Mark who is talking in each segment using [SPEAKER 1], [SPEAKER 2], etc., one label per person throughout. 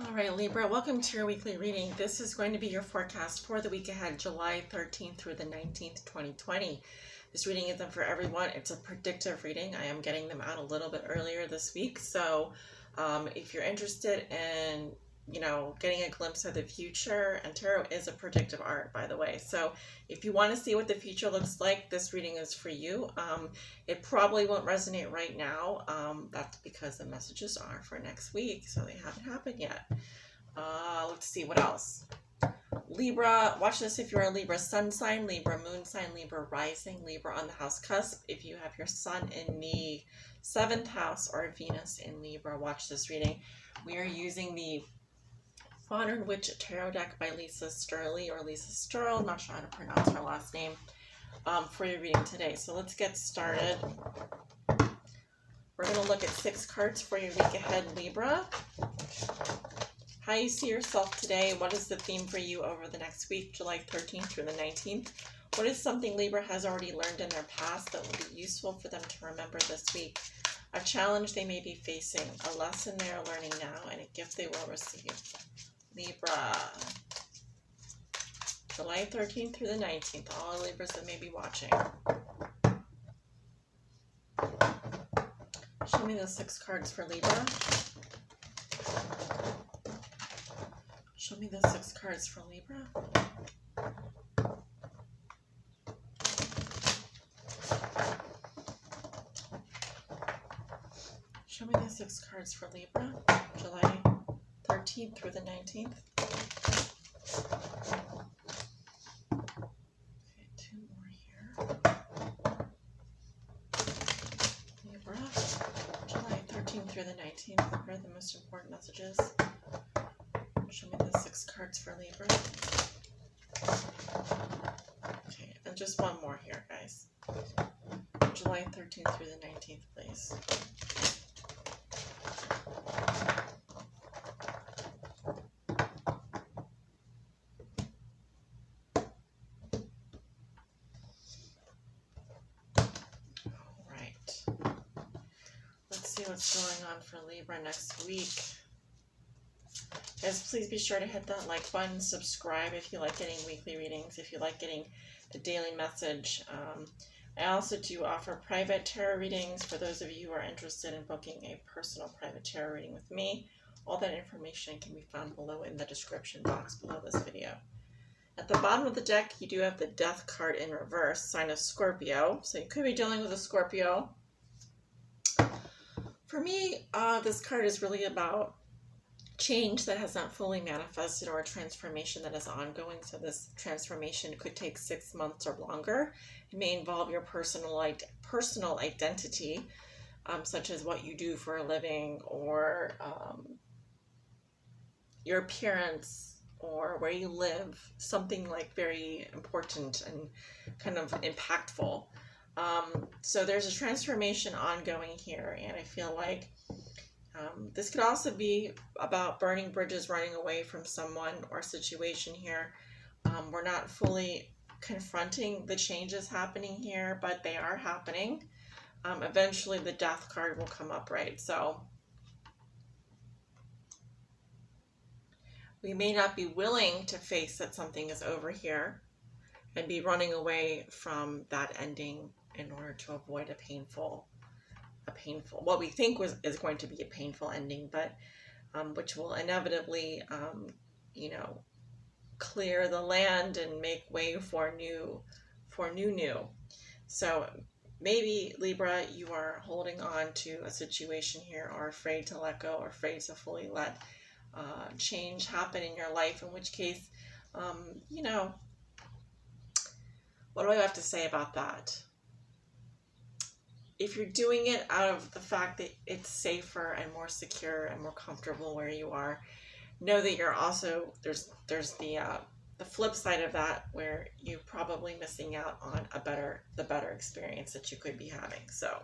[SPEAKER 1] All right, Libra, welcome to your weekly reading. This is going to be your forecast for the week ahead, July 13th through the 19th, 2020. This reading isn't for everyone. It's a predictive reading. I am getting them out a little bit earlier this week. So if you're interested in, getting a glimpse of the future, and tarot is a predictive art, by the way. So if you want to see what the future looks like, this reading is for you. It probably won't resonate right now. That's because the messages are for next week, so they haven't happened yet. Let's see what else. Libra, watch this if you're a Libra sun sign, Libra moon sign, Libra rising, Libra on the house cusp. If you have your sun in the 7th house or Venus in Libra, watch this reading. We are using the Modern Witch Tarot deck by Lisa Sterling, or Lisa Sterl, I'm not sure how to pronounce her last name, for your reading today. So let's get started. We're going to look at 6 cards for your week ahead, Libra. How you see yourself today. What is the theme for you over the next week, July 13th through the 19th? What is something Libra has already learned in their past that will be useful for them to remember this week? A challenge they may be facing, a lesson they are learning now, and a gift they will receive. Libra, July 13th through the 19th, all Libras that may be watching. Show me the 6 cards for Libra. Show me the 6 cards for Libra. Show me the 6 cards for Libra, July 13th through the 19th. Okay, 2 more here. Libra, July 13th through the 19th. What are the most important messages? Show me the 6 cards for Libra. Okay, and just one more here, guys. July 13th through the 19th, please. See what's going on for Libra next week. Guys, please be sure to hit that like button, subscribe if you like getting weekly readings, if you like getting the daily message. I also do offer private tarot readings for those of you who are interested in booking a personal private tarot reading with me. All that information can be found below in the description box below this video. At the bottom of the deck, you do have the Death card in reverse, sign of Scorpio. So you could be dealing with a Scorpio. For me, this card is really about change that has not fully manifested or a transformation that is ongoing. So this transformation could take 6 months or longer. It may involve your personal identity, such as what you do for a living, or your appearance, or where you live, something like very important and kind of impactful. So there's a transformation ongoing here, and I feel like this could also be about burning bridges, running away from someone or situation here. We're not fully confronting the changes happening here, but they are happening. Eventually the Death card will come up, right? So we may not be willing to face that something is over here and be running away from that ending in order to avoid a painful, what we think is going to be a painful ending, but which will inevitably, clear the land and make way for new. So maybe, Libra, you are holding on to a situation here, or afraid to let go, or afraid to fully let change happen in your life, in which case, what do I have to say about that? If you're doing it out of the fact that it's safer and more secure and more comfortable where you are, know that you're also, there's the flip side of that, where you're probably missing out on the better experience that you could be having. So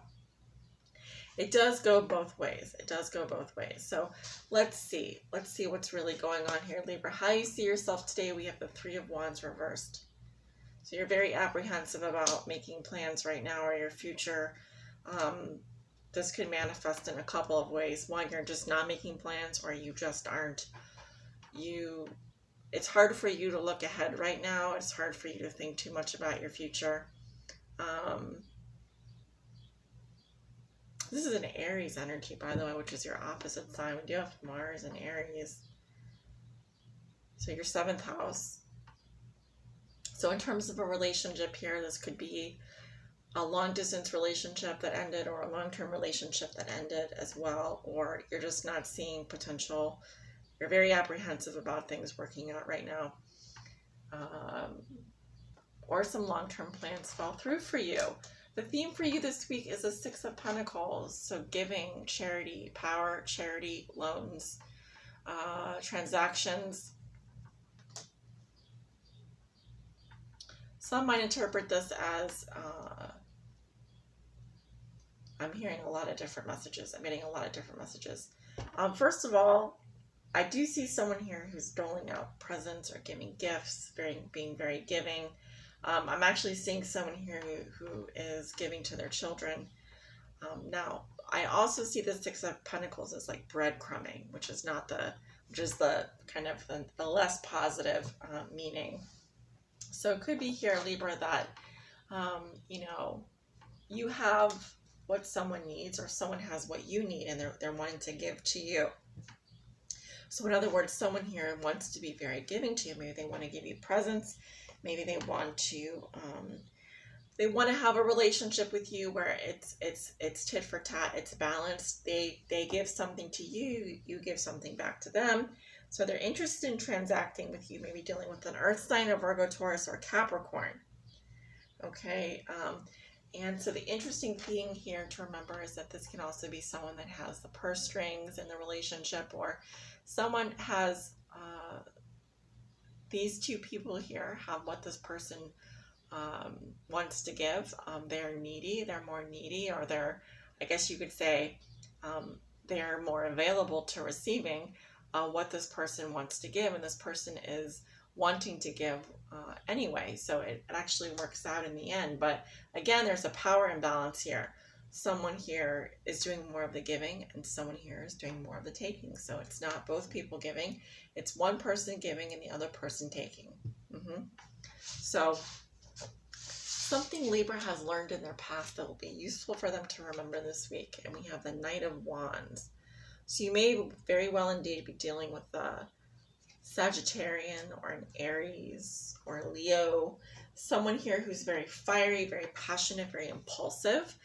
[SPEAKER 1] it does go both ways. So let's see what's really going on here, Libra. How you see yourself today. We have the 3 of Wands reversed. So you're very apprehensive about making plans right now, or your future. this could manifest in a couple of ways. One, you're just not making plans, or you just aren't. It's hard for you to look ahead right now. It's hard for you to think too much about your future. This is an Aries energy, by the way, which is your opposite sign. We do have Mars in Aries. So your 7th house. So in terms of a relationship here, this could be a long distance relationship that ended, or a long-term relationship that ended as well, or you're just not seeing potential. You're very apprehensive about things working out right now. Or some long-term plans fell through for you. The theme for you this week is the 6 of Pentacles. So giving, charity, power, charity, loans, transactions. Some might interpret this as, I'm hearing a lot of different messages. I'm getting a lot of different messages. First of all, I do see someone here who's doling out presents or giving gifts, being very giving. I'm actually seeing someone here who is giving to their children. Now, I also see the 6 of Pentacles as like breadcrumbing, which is the kind of the less positive meaning. So it could be here, Libra, that, you have what someone needs, or someone has what you need, and they're wanting to give to you. So in other words, someone here wants to be very giving to you. Maybe they want to give you presents. Maybe they want to have a relationship with you where it's tit for tat, it's balanced. They give something to you, you give something back to them. So they're interested in transacting with you, maybe dealing with an earth sign, a Virgo, Taurus, or Capricorn. Okay, and so the interesting thing here to remember is that this can also be someone that has the purse strings in the relationship, or someone has, these two people here have what this person wants to give. They're needy, they're more needy, or I guess you could say, they're more available to receiving what this person wants to give, and this person is wanting to give anyway, so it actually works out in the end. But again, there's a power imbalance here. Someone here is doing more of the giving, and someone here is doing more of the taking. So it's not both people giving, it's one person giving and the other person taking. So something Libra has learned in their past that will be useful for them to remember this week. And we have the Knight of Wands. So you may very well indeed be dealing with a Sagittarian or an Aries or a Leo, someone here who's very fiery, very passionate, very impulsive.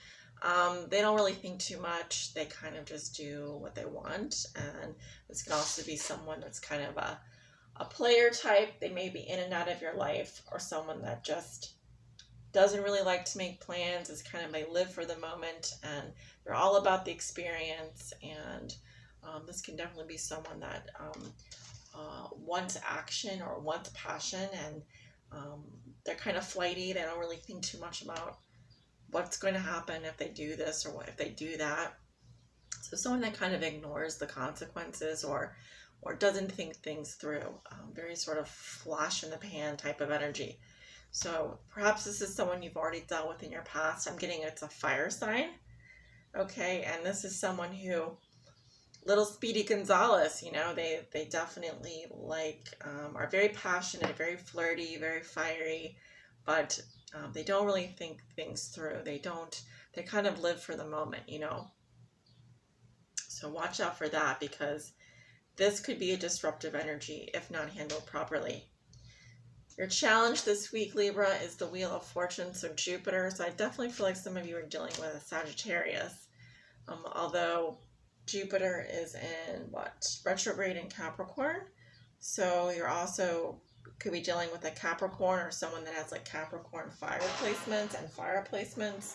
[SPEAKER 1] They don't really think too much. They kind of just do what they want. And this can also be someone that's kind of a player type. They may be in and out of your life, or someone that just doesn't really like to make plans, is kind of, they live for the moment, and they're all about the experience. And this can definitely be someone that wants action or wants passion, and they're kind of flighty. They don't really think too much about what's going to happen if they do this or what if they do that. So someone that kind of ignores the consequences, or doesn't think things through. Very sort of flash in the pan type of energy. So perhaps this is someone you've already dealt with in your past. I'm getting it's a fire sign. Okay, and this is someone who, little Speedy Gonzalez, they definitely are very passionate, very flirty, very fiery, but they don't really think things through. They kind of live for the moment, So watch out for that, because this could be a disruptive energy if not handled properly. Your challenge this week, Libra, is the Wheel of Fortune, so Jupiter. So I definitely feel like some of you are dealing with a Sagittarius, although Jupiter is in retrograde in Capricorn. So you're also could be dealing with a Capricorn, or someone that has like Capricorn fire placements and fire placements.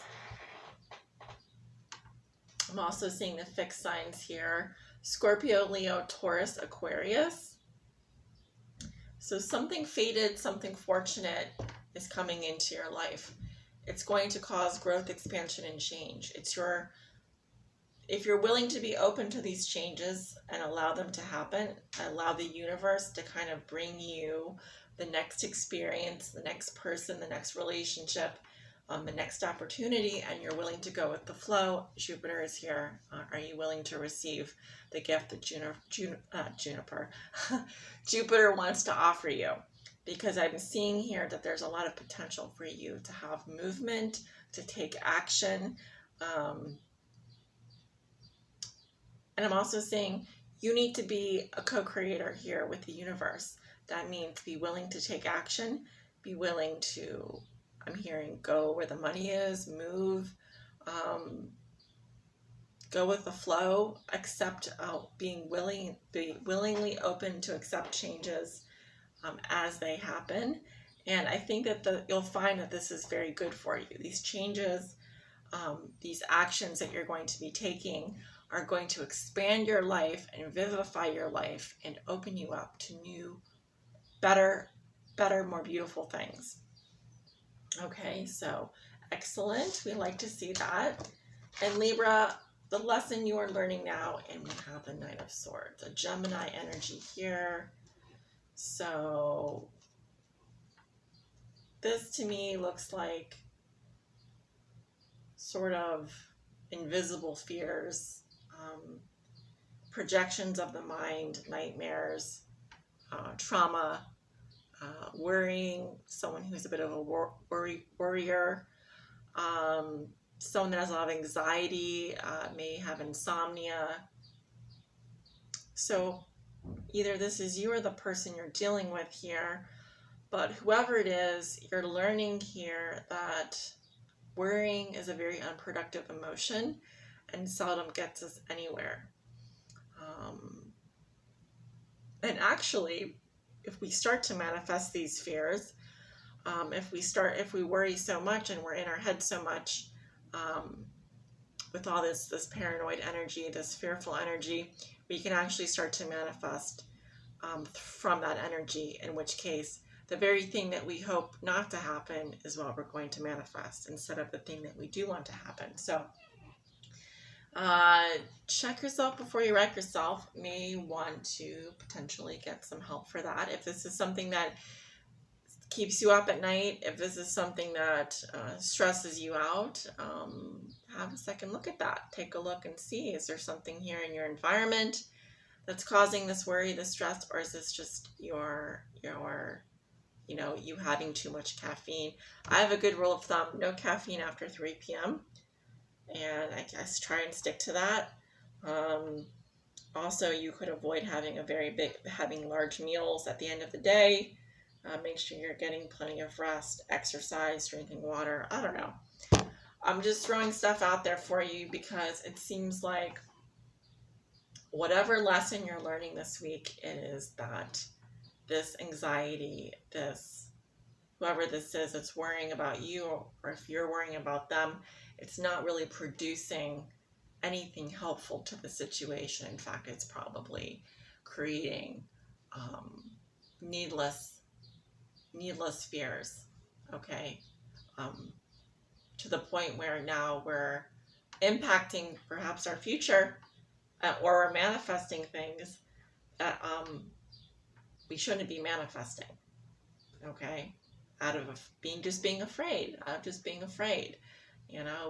[SPEAKER 1] I'm also seeing the fixed signs here: Scorpio, Leo, Taurus, Aquarius. So something fated, something fortunate is coming into your life. It's going to cause growth, expansion, and change. If you're willing to be open to these changes and allow them to happen, allow the universe to kind of bring you the next experience, the next person, the next relationship, the next opportunity and you're willing to go with the flow, Jupiter is here. Are you willing to receive the gift that Jupiter wants to offer you? Because I'm seeing here that there's a lot of potential for you to have movement, to take action. And I'm also saying you need to be a co-creator here with the universe. That means be willing to take action, be willing to, I'm hearing, go where the money is, move, go with the flow, accept, be willingly open to accept changes as they happen. And I think that you'll find that this is very good for you. These changes, these actions that you're going to be taking are going to expand your life and vivify your life and open you up to new, better, more beautiful things. Okay, so excellent. We like to see that. And Libra, the lesson you are learning now, and we have the Knight of Swords, a Gemini energy here. So this to me looks like sort of invisible fears, projections of the mind, nightmares, trauma, worrying, someone who's a bit of a worrier, someone that has a lot of anxiety, may have insomnia. So either this is you or the person you're dealing with here, but whoever it is, you're learning here that worrying is a very unproductive emotion and seldom gets us anywhere. And actually, if we start to manifest these fears, if we worry so much and we're in our head so much, with all this paranoid energy, this fearful energy, we can actually start to manifest from that energy, in which case the very thing that we hope not to happen is what we're going to manifest instead of the thing that we do want to happen. So check yourself before you wreck yourself. May want to potentially get some help for that. If this is something that keeps you up at night, if this is something that stresses you out, have a second look at that. Take a look and see, is there something here in your environment that's causing this worry, this stress, or is this just your you having too much caffeine? I have a good rule of thumb: no caffeine after 3 p.m. and I guess try and stick to that. Also, you could avoid having having large meals at the end of the day. Make sure you're getting plenty of rest, exercise, drinking water. I don't know. I'm just throwing stuff out there for you because it seems like whatever lesson you're learning this week, it is that this anxiety, whoever this is that's worrying about you, or if you're worrying about them, it's not really producing anything helpful to the situation. In fact, it's probably creating needless fears, okay? To the point where now we're impacting perhaps our future, or we're manifesting things that we shouldn't be manifesting, okay? Out of being afraid.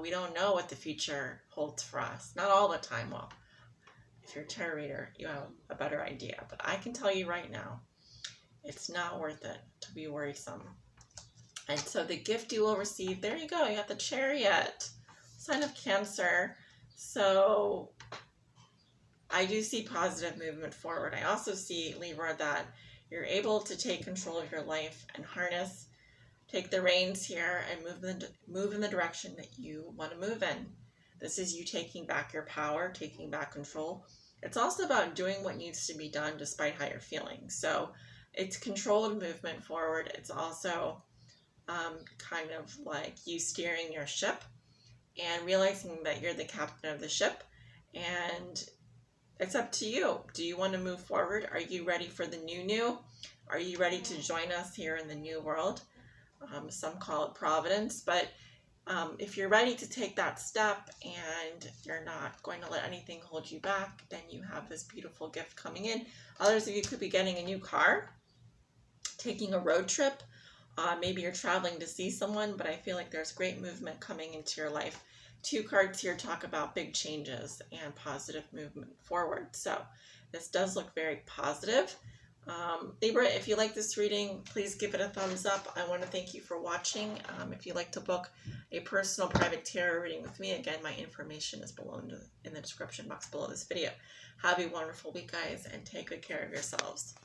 [SPEAKER 1] We don't know what the future holds for us. Not all the time. Well, if you're a tarot reader, you have a better idea. But I can tell you right now, it's not worth it to be worrisome. And so the gift you will receive, there you go. You got the Chariot, sign of Cancer. So I do see positive movement forward. I also see, Libra, that you're able to take control of your life and take the reins here and move in the direction that you want to move in. This is you taking back your power, taking back control. It's also about doing what needs to be done despite how you're feeling. So it's control of movement forward. It's also kind of like you steering your ship and realizing that you're the captain of the ship, and it's up to you. Do you want to move forward? Are you ready for the new? Are you ready to join us here in the new world? Some call it Providence, but if you're ready to take that step and you're not going to let anything hold you back, then you have this beautiful gift coming in. Others of you could be getting a new car, taking a road trip, Maybe you're traveling to see someone, but I feel like there's great movement coming into your life. 2 cards here talk about big changes and positive movement forward. So this does look very positive. Libra, if you like this reading, please give it a thumbs up. I want to thank you for watching. If you'd like to book a personal private tarot reading with me, again, my information is below in the description box below this video. Have a wonderful week, guys, and take good care of yourselves.